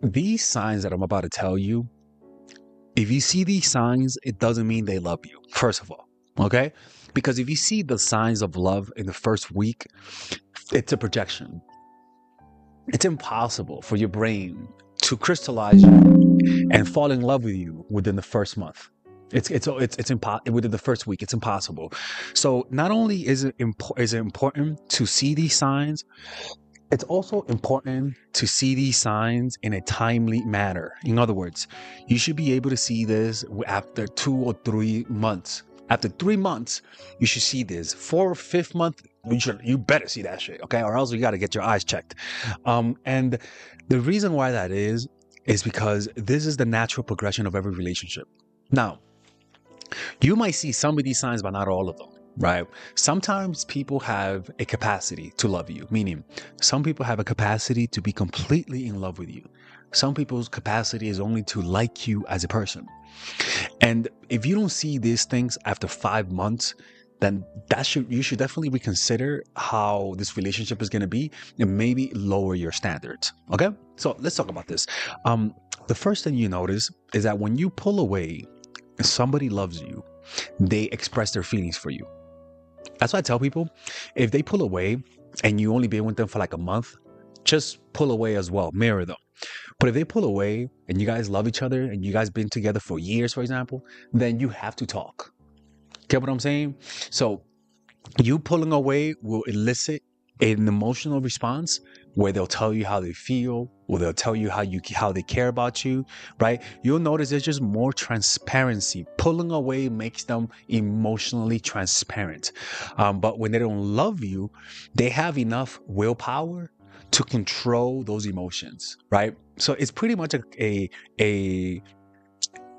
these signs that I'm about to tell you, if you see these signs, it doesn't mean they love you, first of all. Okay? Because if you see the signs of love in the first week, it's a projection. It's impossible for your brain to crystallize you and fall in love with you within the first month. Within the first week. It's impossible. So not only is it important to see these signs, it's also important to see these signs in a timely manner. In other words, you should be able to see this after 2 or 3 months. After 3 months, you should see this. Fourth, fifth month, you better see that shit, okay? Or else you got to get your eyes checked. And the reason why that is because this is the natural progression of every relationship. Now, you might see some of these signs, but not all of them, right? Sometimes people have a capacity to love you, meaning some people have a capacity to be completely in love with you. Some people's capacity is only to like you as a person. And if you don't see these things after 5 months, then you should definitely reconsider how this relationship is going to be and maybe lower your standards. Okay, so let's talk about this. The first thing you notice is that when you pull away, somebody loves you, they express their feelings for you. That's why I tell people, if they pull away and you only been with them for like a month, just pull away as well, mirror them. But if they pull away and you guys love each other and you guys been together for years, for example, then you have to talk. Get what I'm saying? So you pulling away will elicit an emotional response where they'll tell you how they feel, or they'll tell you how they care about you, right? You'll notice there's just more transparency. Pulling away makes them emotionally transparent. But when they don't love you, they have enough willpower to control those emotions, right? So it's pretty much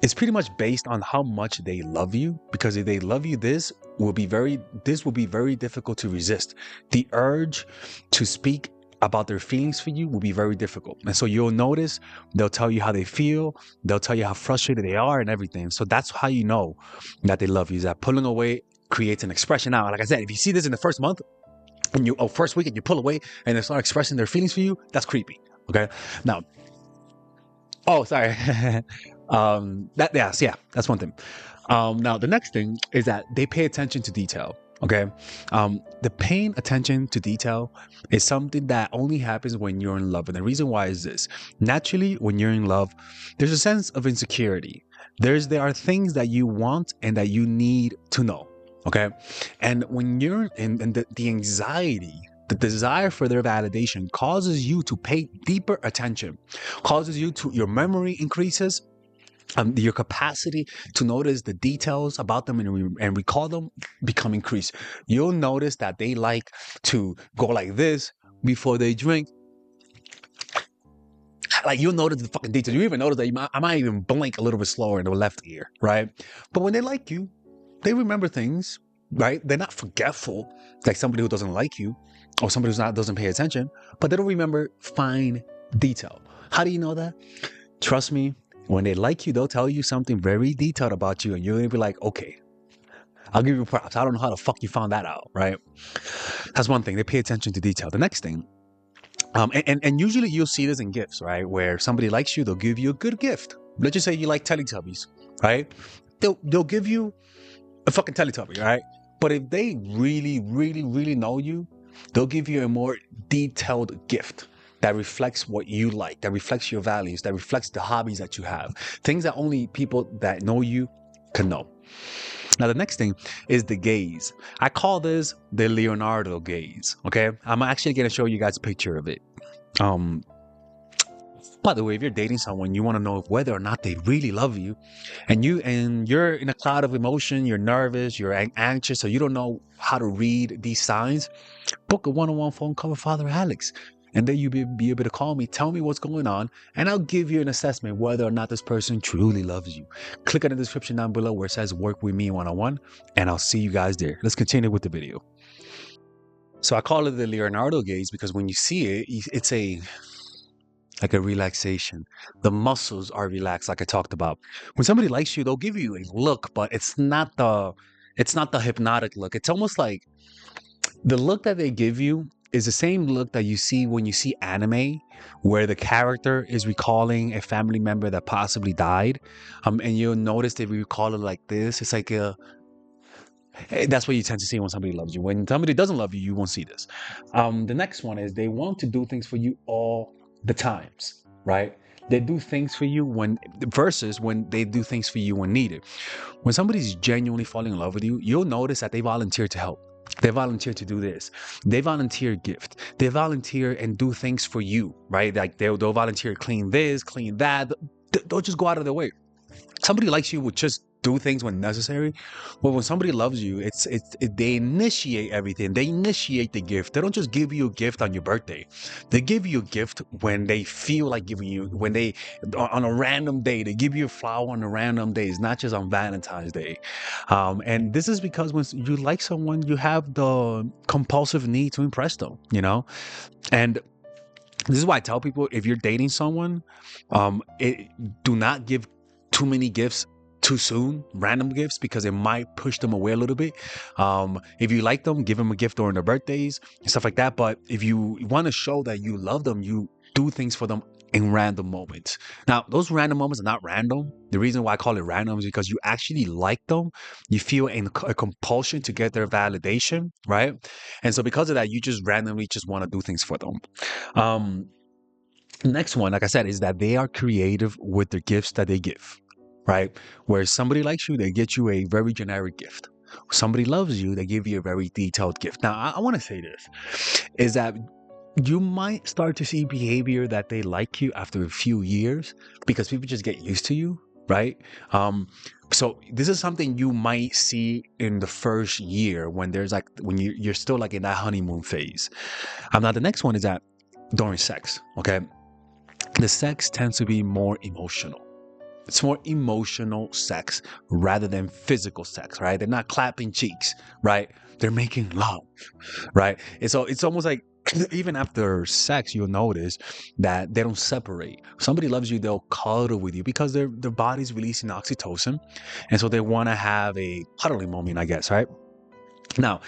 it's pretty much based on how much they love you, because if they love you, this will be very difficult to resist. The urge to speak about their feelings for you will be very difficult. And so you'll notice they'll tell you how they feel, they'll tell you how frustrated they are and everything. So that's how you know that they love you, is that pulling away creates an expression. Now, like I said, if you see this in the first month and first week and you pull away and they start expressing their feelings for you, that's creepy. Okay. Now, oh, sorry. That's one thing. Now the next thing is that they pay attention to detail. Okay. The paying attention to detail is something that only happens when you're in love. And the reason why is this: naturally, when you're in love, there's a sense of insecurity. There are things that you want and that you need to know. Okay. And when you're in the anxiety, the desire for their validation causes you to pay deeper attention, causes your memory increases, your capacity to notice the details about them and recall them become increased. You'll notice that they like to go like this before they drink. Like, you'll notice the fucking details. You even notice that I might even blink a little bit slower in the left ear, right? But when they like you, they remember things, right? They're not forgetful like somebody who doesn't like you or somebody doesn't pay attention, but they don't remember fine detail. How do you know that? Trust me, when they like you, they'll tell you something very detailed about you, and you're gonna be like, okay, I'll give you props. I don't know how the fuck you found that out, right? That's one thing. They pay attention to detail. The next thing, and usually you'll see this in gifts, right? Where somebody likes you, they'll give you a good gift. Let's just say you like Teletubbies, right? They'll give you a fucking Teletubby, right? But if they really, really, really know you, they'll give you a more detailed gift that reflects what you like, that reflects your values, that reflects the hobbies that you have, things that only people that know you can know. Now, the next thing is the gaze. I call this the Leonardo gaze. Okay, I'm actually going to show you guys a picture of it. By the way, if you're dating someone, you want to know whether or not they really love you, and you're in a cloud of emotion, you're nervous, you're anxious, so you don't know how to read these signs, book a one-on-one phone call with Father Alex. And then you'll be able to call me, tell me what's going on, and I'll give you an assessment whether or not this person truly loves you. Click on the description down below where it says work with me one-on-one, and I'll see you guys there. Let's continue with the video. So I call it the Leonardo gaze because when you see it, it's like a relaxation. The muscles are relaxed, like I talked about. When somebody likes you, they'll give you a look, but it's not the hypnotic look. It's almost like the look that they give you is the same look that you see when you see anime, where the character is recalling a family member that possibly died. And you'll notice if you recall it like this, it's like that's what you tend to see when somebody loves you. When somebody doesn't love you, you won't see this. The next one is they want to do things for you all the times, right? They do things for you when versus when they do things for you when needed. When somebody's genuinely falling in love with you, you'll notice that they volunteer to help. They volunteer to do this. They volunteer gift. They volunteer and do things for you, right? Like they'll volunteer clean this, clean that. They'll just go out of their way. Somebody likes you would just do things when necessary. But when somebody loves you, they initiate everything. They initiate the gift. They don't just give you a gift on your birthday. They give you a gift when they feel like giving you, when they on a random day. They give you a flower on a random day. It's not just on Valentine's Day. And this is because when you like someone, you have the compulsive need to impress them, and this is why I tell people, if you're dating someone, do not give too many gifts too soon, random gifts, because it might push them away a little bit. If you like them, give them a gift during their birthdays and stuff like that. But if you want to show that you love them, you do things for them in random moments. Now, those random moments are not random. The reason why I call it random is because you actually like them. You feel a compulsion to get their validation, right? And so because of that, you just randomly just want to do things for them. Next one, like I said, is that they are creative with the gifts that they give, right? Where somebody likes you, they get you a very generic gift. Somebody loves you, they give you a very detailed gift. Now, I want to say this, is that you might start to see behavior that they like you after a few years because people just get used to you, right? So this is something you might see in the first year when you're still like in that honeymoon phase. Now, the next one is that during sex, okay? The sex tends to be more emotional. It's more emotional sex rather than physical sex, right? They're not clapping cheeks, right? They're making love, right? And so it's almost like even after sex, you'll notice that they don't separate. Somebody loves you, they'll cuddle with you because their body's releasing oxytocin. And so they want to have a cuddling moment, I guess, right? Now,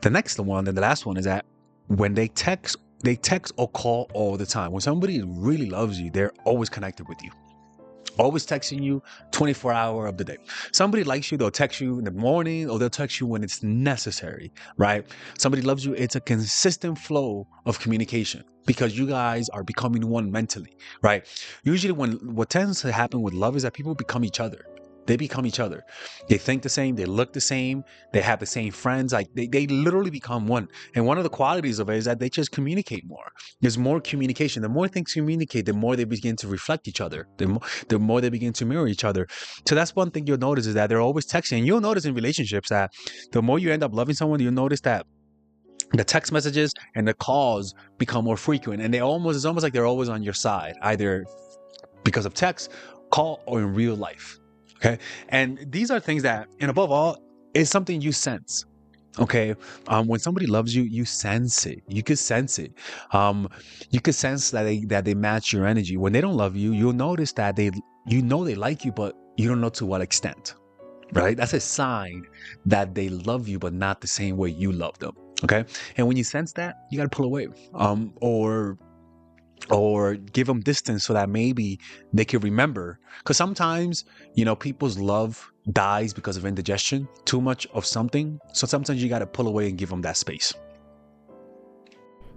the next one and the last one is that when they text or call all the time. When somebody really loves you, they're always connected with you. Always texting you 24 hours of the day. Somebody likes you, they'll text you in the morning or they'll text you when it's necessary, right? Somebody loves you, it's a consistent flow of communication because you guys are becoming one mentally, right? Usually what tends to happen with love is that people become each other. They become each other. They think the same. They look the same. They have the same friends. Like they literally become one. And one of the qualities of it is that they just communicate more. There's more communication. The more things communicate, the more they begin to reflect each other. The more they begin to mirror each other. So that's one thing you'll notice is that they're always texting. And you'll notice in relationships that the more you end up loving someone, you'll notice that the text messages and the calls become more frequent. And it's almost like they're always on your side, either because of text, call, or in real life. Okay. And these are things that, and above all, is something you sense. Okay. When somebody loves you, you sense it. You could sense it. You could sense that they match your energy. When they don't love you, you'll notice that they like you, but you don't know to what extent. Right. That's a sign that they love you, but not the same way you love them. Okay. And when you sense that, you got to pull away. Or give them distance so that maybe they can remember. Because sometimes, people's love dies because of indigestion, too much of something. So sometimes you got to pull away and give them that space.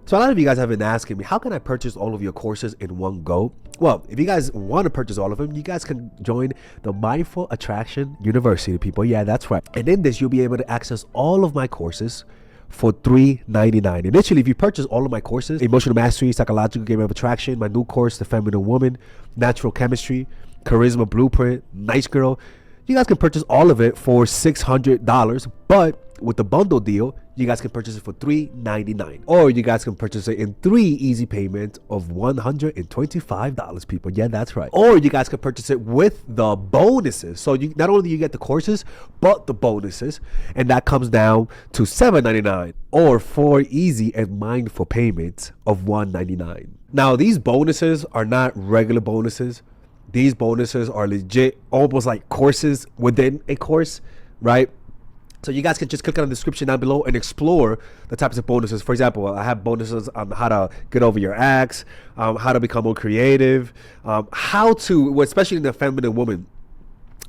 So a lot of you guys have been asking me, how can I purchase all of your courses in one go? Well, if you guys want to purchase all of them, you guys can join the Mindful Attraction University, people. Yeah, that's right. And in this, you'll be able to access all of my courses for $3.99. Initially, if you purchase all of my courses, Emotional Mastery, Psychological Game of Attraction, my new course, The Feminine Woman, Natural Chemistry, Charisma Blueprint, Nice Girl, you guys can purchase all of it for $600. But with the bundle deal, you guys can purchase it for $3.99. Or you guys can purchase it in 3 easy payments of $125, people. Yeah, that's right. Or you guys can purchase it with the bonuses. So not only do you get the courses, but the bonuses. And that comes down to $7.99 or 4 easy and mindful payments of $199. Now, these bonuses are not regular bonuses. These bonuses are legit, almost like courses within a course, right? So you guys can just click on the description down below and explore the types of bonuses. For example, I have bonuses on how to get over your ex, how to become more creative, how to, well, especially in the feminine woman,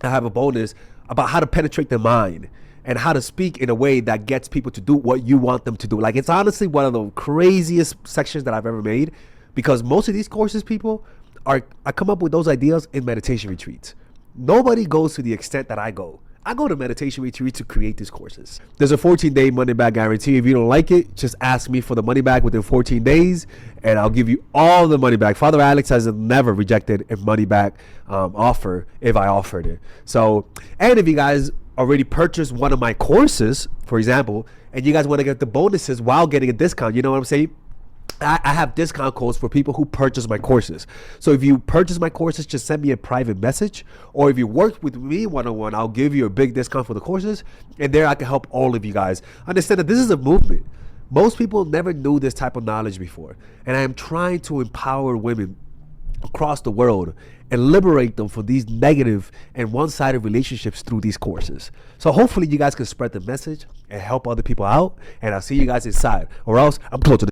I have a bonus about how to penetrate the mind and how to speak in a way that gets people to do what you want them to do. Like, it's honestly one of the craziest sections that I've ever made, because most of these courses, people, I come up with those ideas in meditation retreats. Nobody goes to the extent that I go. I go to meditation retreats to create these courses. There's a 14-day money back guarantee. If you don't like it, just ask me for the money back within 14 days, and I'll give you all the money back. Father Alex has never rejected a money back offer if I offered it. So, and if you guys already purchased one of my courses, for example, and you guys want to get the bonuses while getting a discount, you know what I'm saying? I have discount codes for people who purchase my courses. So if you purchase my courses, just send me a private message. Or if you work with me one-on-one, I'll give you a big discount for the courses. And there I can help all of you guys understand that this is a movement. Most people never knew this type of knowledge before. And I am trying to empower women across the world and liberate them from these negative and one-sided relationships through these courses. So hopefully you guys can spread the message and help other people out. And I'll see you guys inside. Or else I'm close to